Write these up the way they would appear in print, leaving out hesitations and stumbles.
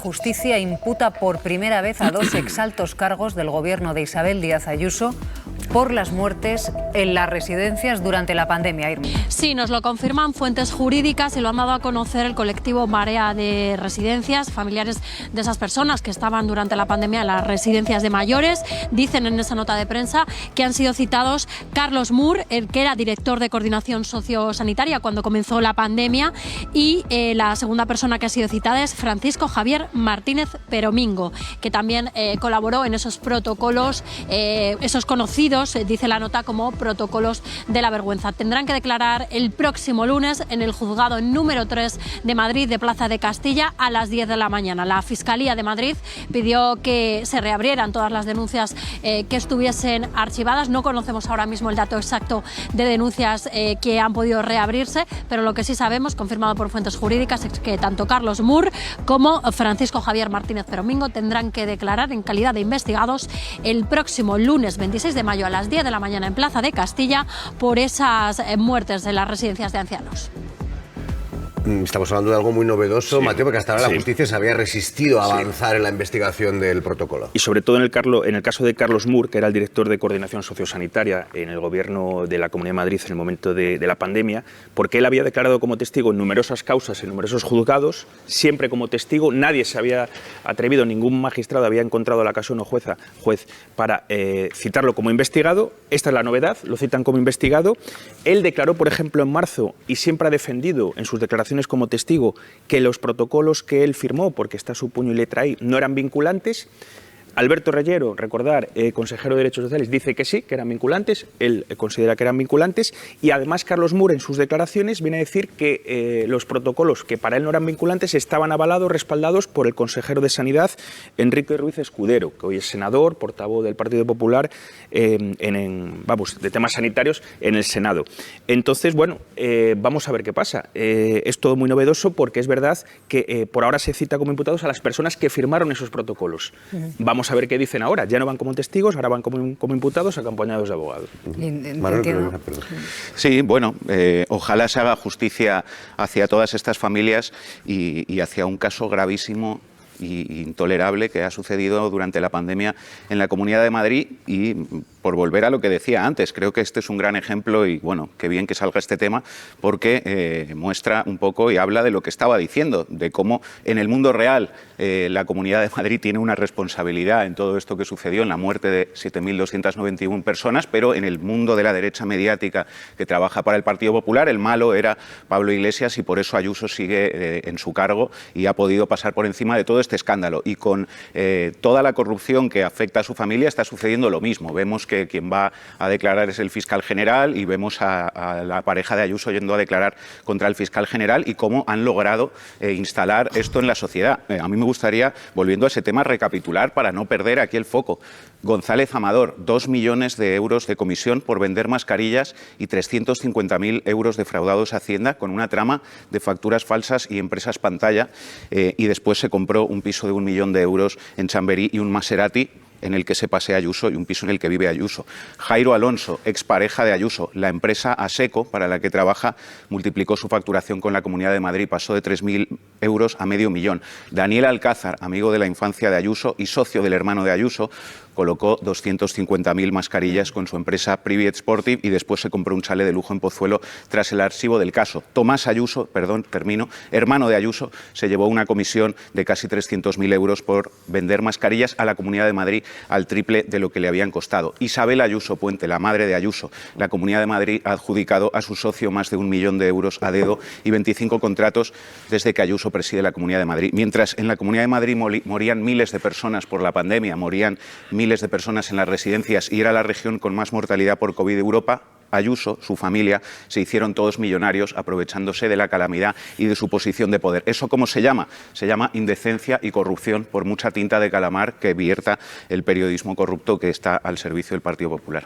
justicia imputa por primera vez a 2 exaltos cargos del gobierno de Isabel Díaz Ayuso por las muertes en las residencias durante la pandemia. Irma. Sí, nos lo confirman fuentes jurídicas y lo han dado a conocer el colectivo Marea de Residencias, familiares de esas personas que estaban durante la pandemia en las residencias de mayores. Dicen en esa nota de prensa que han sido citados Carlos Moore, el que era director de coordinación sociosanitaria cuando comenzó la pandemia, y la segunda persona que ha sido citada es Francisco Javier Martínez Peromingo, que también colaboró en esos protocolos, esos conocidos, dice la nota, como protocolos de la vergüenza. Tendrán que declarar el próximo lunes en el juzgado número 3 de Madrid de Plaza de Castilla a las 10 de la mañana. La Fiscalía de Madrid pidió que se reabrieran todas las denuncias que estuviesen archivadas. No conocemos ahora mismo el dato exacto de denuncias que han podido reabrirse, pero lo que sí sabemos, confirmado por fuentes jurídicas, es que tanto Carlos Moore como Francisco Javier Martínez Peromingo tendrán que declarar en calidad de investigados el próximo lunes 26 de mayo a las 10 de la mañana en Plaza de Castilla por esas muertes en las residencias de ancianos. Estamos hablando de algo muy novedoso, sí, Mateo, porque hasta ahora la justicia se había resistido a avanzar en la investigación del protocolo. Y sobre todo en el caso de Carlos Moore, que era el director de coordinación sociosanitaria en el gobierno de la Comunidad de Madrid en el momento de la pandemia, porque él había declarado como testigo en numerosas causas, en numerosos juzgados, siempre como testigo. Nadie se había atrevido, ningún magistrado había encontrado la ocasión o juez para citarlo como investigado. Esta es la novedad, lo citan como investigado. Él declaró, por ejemplo, en marzo, y siempre ha defendido en sus declaraciones como testigo, que los protocolos que él firmó, porque está su puño y letra ahí, no eran vinculantes. Alberto Reyero, recordar, consejero de Derechos Sociales, dice que sí, que eran vinculantes, él considera que eran vinculantes, y además Carlos Moore en sus declaraciones viene a decir que los protocolos que para él no eran vinculantes estaban avalados, respaldados por el consejero de Sanidad, Enrique Ruiz Escudero, que hoy es senador, portavoz del Partido Popular de temas sanitarios en el Senado. Entonces, bueno, vamos a ver qué pasa. Es todo muy novedoso porque es verdad que por ahora se cita como imputados a las personas que firmaron esos protocolos. Vamos a ver qué dicen ahora. Ya no van como testigos, ahora van como imputados acompañados de abogados. Sí, bueno, ojalá se haga justicia hacia todas estas familias y hacia un caso gravísimo y intolerable que ha sucedido durante la pandemia en la Comunidad de Madrid. Y por volver a lo que decía antes, creo que este es un gran ejemplo y bueno, qué bien que salga este tema porque muestra un poco y habla de lo que estaba diciendo, de cómo en el mundo real la Comunidad de Madrid tiene una responsabilidad en todo esto que sucedió, en la muerte de 7.291 personas, pero en el mundo de la derecha mediática que trabaja para el Partido Popular, el malo era Pablo Iglesias y por eso Ayuso sigue en su cargo y ha podido pasar por encima de todo este escándalo. Y con toda la corrupción que afecta a su familia está sucediendo lo mismo. Vemos que quien va a declarar es el fiscal general y vemos a la pareja de Ayuso yendo a declarar contra el fiscal general y cómo han logrado instalar esto en la sociedad. A mí me gustaría, volviendo a ese tema, recapitular para no perder aquí el foco. González Amador, 2 millones de euros de comisión por vender mascarillas y 350.000 euros defraudados a Hacienda con una trama de facturas falsas y empresas pantalla, y después se compró un piso de 1 millón de euros en Chamberí y un Maserati en el que se pasea Ayuso y un piso en el que vive Ayuso. Jairo Alonso, expareja de Ayuso, la empresa Aseco, para la que trabaja, multiplicó su facturación con la Comunidad de Madrid, pasó de 3.000 euros a medio millón. Daniel Alcázar, amigo de la infancia de Ayuso y socio del hermano de Ayuso, colocó 250.000 mascarillas con su empresa Private Sportive y después se compró un chalet de lujo en Pozuelo tras el archivo del caso. Tomás Ayuso, hermano de Ayuso, se llevó una comisión de casi 300.000 euros por vender mascarillas a la Comunidad de Madrid al triple de lo que le habían costado. Isabel Ayuso Puente, la madre de Ayuso, la Comunidad de Madrid ha adjudicado a su socio más de 1 millón de euros a dedo y 25 contratos desde que Ayuso preside la Comunidad de Madrid. Mientras en la Comunidad de Madrid morían miles de personas por la pandemia, morían miles de personas en las residencias y era la región con más mortalidad por COVID de Europa, Ayuso, su familia, se hicieron todos millonarios aprovechándose de la calamidad y de su posición de poder. ¿Eso cómo se llama? Se llama indecencia y corrupción, por mucha tinta de calamar que vierta el periodismo corrupto que está al servicio del Partido Popular.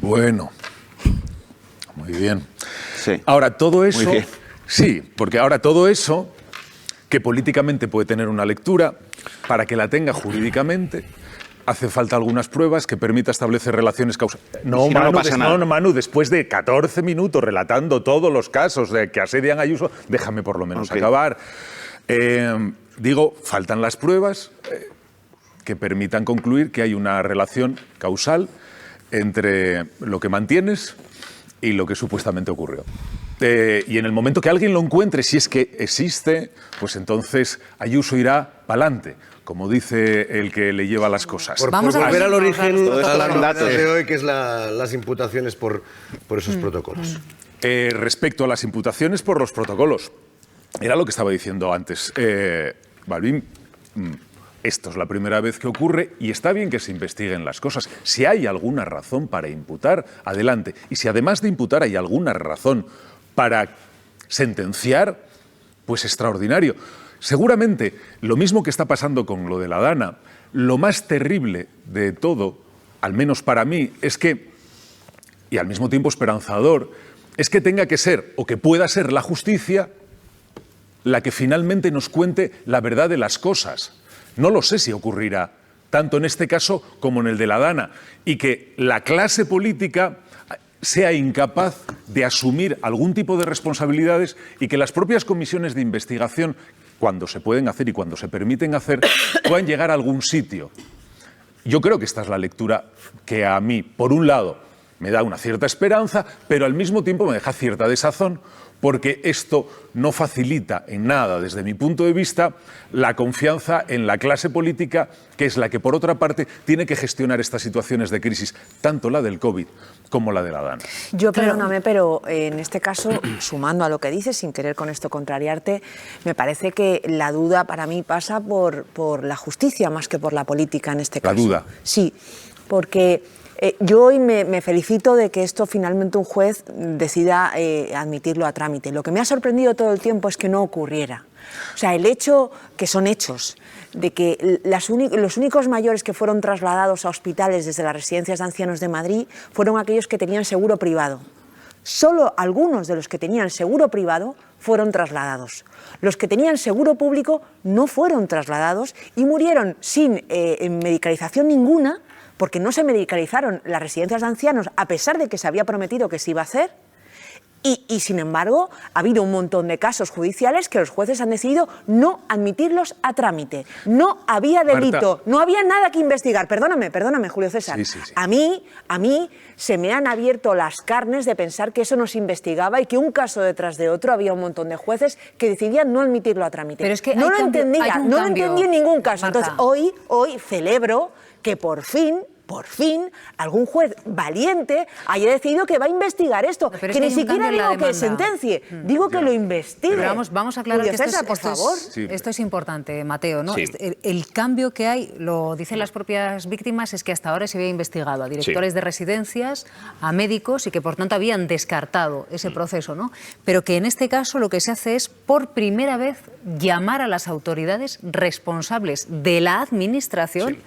Bueno, muy bien. Sí. Ahora, todo eso... Muy bien. Sí, porque ahora todo eso, que políticamente puede tener una lectura, para que la tenga jurídicamente... Hace falta algunas pruebas que permita establecer relaciones causales. No, si Manu, después de 14 minutos relatando todos los casos de que asedian a Ayuso, déjame por lo menos acabar. Digo, faltan las pruebas que permitan concluir que hay una relación causal entre lo que mantienes y lo que supuestamente ocurrió. Y en el momento que alguien lo encuentre, si es que existe, pues entonces Ayuso irá pa'lante, como dice el que le lleva las cosas. Por volver al origen, a la noticia de hoy, que es las imputaciones por esos protocolos. Respecto a las imputaciones por los protocolos, era lo que estaba diciendo antes. Balbín, esto es la primera vez que ocurre y está bien que se investiguen las cosas. Si hay alguna razón para imputar, adelante. Y si además de imputar hay alguna razón para sentenciar, pues extraordinario. Seguramente, lo mismo que está pasando con lo de la Dana, lo más terrible de todo, al menos para mí, es que, y al mismo tiempo esperanzador, es que tenga que ser, o que pueda ser la justicia, la que finalmente nos cuente la verdad de las cosas. No lo sé si ocurrirá, tanto en este caso como en el de la Dana, y que la clase política sea incapaz de asumir algún tipo de responsabilidades y que las propias comisiones de investigación, cuando se pueden hacer y cuando se permiten hacer, puedan llegar a algún sitio. Yo creo que esta es la lectura que a mí, por un lado, me da una cierta esperanza, pero al mismo tiempo me deja cierta desazón, porque esto no facilita en nada, desde mi punto de vista, la confianza en la clase política, que es la que, por otra parte, tiene que gestionar estas situaciones de crisis, tanto la del COVID como la de la Dana. Yo, perdóname, pero en este caso, sumando a lo que dices, sin querer con esto contrariarte, me parece que la duda para mí pasa por la justicia más que por la política en este caso. ¿La duda? Sí, porque yo hoy me felicito de que esto finalmente un juez decida admitirlo a trámite. Lo que me ha sorprendido todo el tiempo es que no ocurriera. O sea, el hecho, que son hechos, de que los únicos mayores que fueron trasladados a hospitales desde las residencias de ancianos de Madrid fueron aquellos que tenían seguro privado. Solo algunos de los que tenían seguro privado fueron trasladados. Los que tenían seguro público no fueron trasladados y murieron sin medicalización ninguna, porque no se medicalizaron las residencias de ancianos a pesar de que se había prometido que se iba a hacer. Y sin embargo, ha habido un montón de casos judiciales que los jueces han decidido no admitirlos a trámite. No había delito, Marta, no había nada que investigar. Perdóname, Julio César. Sí. A mí se me han abierto las carnes de pensar que eso no se investigaba y que un caso detrás de otro había un montón de jueces que decidían no admitirlo a trámite. Pero es que no lo entendía, no lo entendí en ningún caso. Marta. Entonces, hoy celebro que por fin, algún juez valiente haya decidido que va a investigar esto, no, que ni siquiera digo que sentencie, digo que lo investigue. Pero vamos a aclarar que César, por favor. Esto es importante, Mateo, ¿no? Sí. El cambio que hay, lo dicen las propias víctimas, es que hasta ahora se había investigado a directores de residencias, a médicos, y que por tanto habían descartado ese proceso, ¿no? Pero que en este caso lo que se hace es, por primera vez, llamar a las autoridades responsables de la administración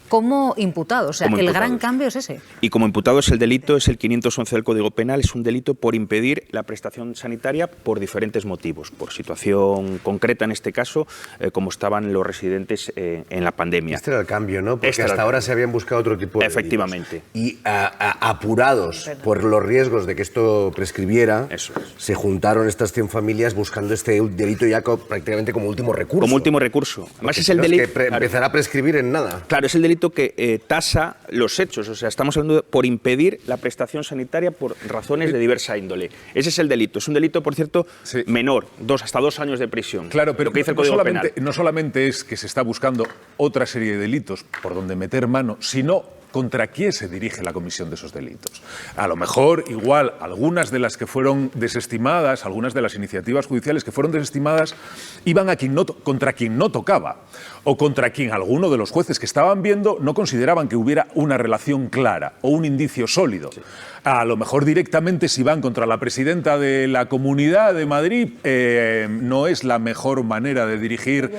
como imputados. O sea, el gran cambio es ese. Y como imputados el delito es el 511 del Código Penal, es un delito por impedir la prestación sanitaria por diferentes motivos, por situación concreta en este caso, como estaban los residentes en la pandemia. Este era el cambio, ¿no? Porque hasta ahora se habían buscado otro tipo de efectivamente. Delitos. Y apurados por los riesgos de que esto prescribiera, se juntaron estas 100 familias buscando este delito ya prácticamente como último recurso. Como último recurso. Además es el delito que empezará a prescribir en nada. Claro, es el delito que tasa los hechos, o sea, estamos hablando por impedir la prestación sanitaria por razones de diversa índole. Ese es el delito. Es un delito, por cierto, menor, hasta 2 años de prisión. Claro, pero lo que dice el Código Penal. No solamente es que se está buscando otra serie de delitos por donde meter mano, sino contra quién se dirige la comisión de esos delitos. A lo mejor, igual, algunas de las que fueron desestimadas, algunas de las iniciativas judiciales que fueron desestimadas, iban a contra quien no tocaba, o contra quien alguno de los jueces que estaban viendo no consideraban que hubiera una relación clara o un indicio sólido. A lo mejor directamente si van contra la presidenta de la Comunidad de Madrid, no es la mejor manera de dirigir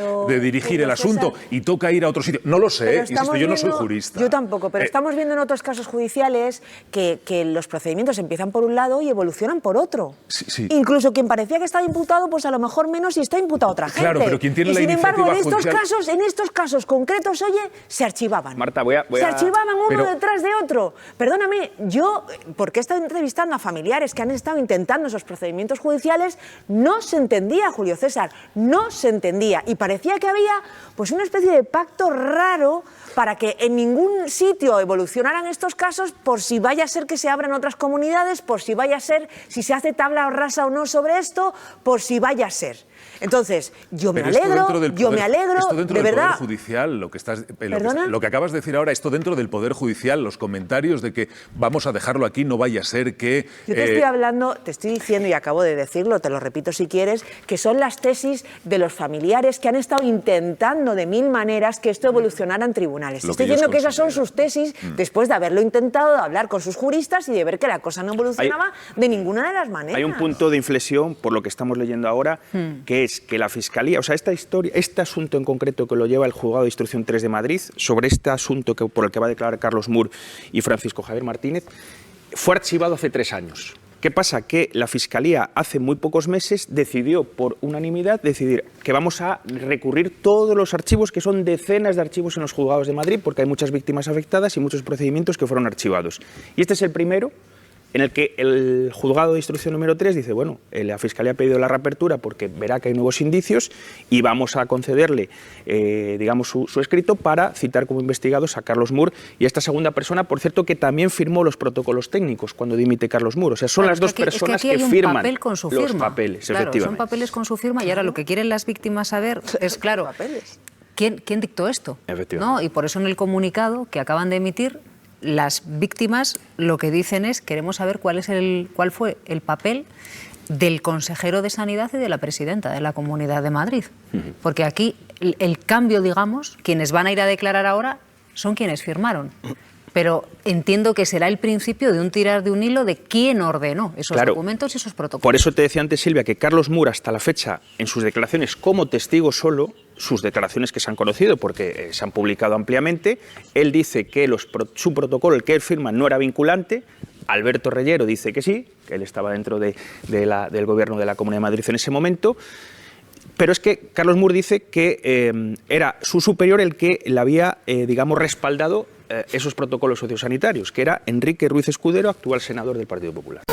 el asunto y toca ir a otro sitio. No lo sé, insisto, yo no soy jurista. Yo tampoco, pero estamos viendo en otros casos judiciales que los procedimientos empiezan por un lado y evolucionan por otro. Sí. Incluso quien parecía que estaba imputado, pues a lo mejor menos y está imputado otra gente. Claro, pero quien tiene la sin embargo, iniciativa en estos casos concretos, oye, se archivaban. Marta, se archivaban uno detrás de otro. Perdóname, yo, porque he estado entrevistando a familiares que han estado intentando esos procedimientos judiciales, no se entendía, Julio César, no se entendía. Y parecía que había pues una especie de pacto raro para que en ningún sitio evolucionaran estos casos, por si vaya a ser que se abran otras comunidades, por si vaya a ser, si se hace tabla rasa o no sobre esto, por si vaya a ser. Entonces, yo me alegro, esto dentro de del verdad. Poder Judicial, lo que acabas de decir ahora, esto dentro del Poder Judicial, los comentarios de que vamos a dejarlo aquí, no vaya a ser que... Yo te estoy hablando, te estoy diciendo, y acabo de decirlo, te lo repito si quieres, que son las tesis de los familiares que han estado intentando de mil maneras que esto evolucionara en tribunales. Estoy diciendo que esas son sus tesis después de haberlo intentado, de hablar con sus juristas y de ver que la cosa no evolucionaba de ninguna de las maneras. Hay un punto de inflexión, por lo que estamos leyendo ahora, que es que la Fiscalía, o sea, esta historia, este asunto en concreto que lo lleva el Juzgado de Instrucción 3 de Madrid, sobre este asunto por el que va a declarar Carlos Mur y Francisco Javier Martínez, fue archivado hace 3 años. ¿Qué pasa? Que la Fiscalía hace muy pocos meses decidió por unanimidad que vamos a recurrir todos los archivos, que son decenas de archivos en los juzgados de Madrid, porque hay muchas víctimas afectadas y muchos procedimientos que fueron archivados. Y este es el primero en el que el Juzgado de Instrucción número 3 dice, bueno, la Fiscalía ha pedido la reapertura porque verá que hay nuevos indicios y vamos a concederle, digamos, su escrito para citar como investigados a Carlos Mur y a esta segunda persona, por cierto, que también firmó los protocolos técnicos cuando dimite Carlos Mur. O sea, son las dos personas que firman los papeles, claro, efectivamente. Son papeles con su firma y ahora lo que quieren las víctimas saber es, claro, ¿quién dictó esto? ¿No? Y por eso en el comunicado que acaban de emitir, las víctimas lo que dicen es, queremos saber cuál fue el papel del consejero de Sanidad y de la presidenta de la Comunidad de Madrid. Porque aquí el cambio, digamos, quienes van a ir a declarar ahora son quienes firmaron. Pero entiendo que será el principio de un tirar de un hilo de quién ordenó esos documentos y esos protocolos. Por eso te decía antes, Silvia, que Carlos Mur, hasta la fecha, en sus declaraciones como testigo solo, sus declaraciones que se han conocido porque se han publicado ampliamente, él dice que su protocolo, el que él firma, no era vinculante. Alberto Reyero dice que sí, que él estaba dentro del gobierno de la Comunidad de Madrid en ese momento. Pero es que Carlos Mur dice que era su superior el que le había, digamos, respaldado esos protocolos sociosanitarios, que era Enrique Ruiz Escudero, actual senador del Partido Popular.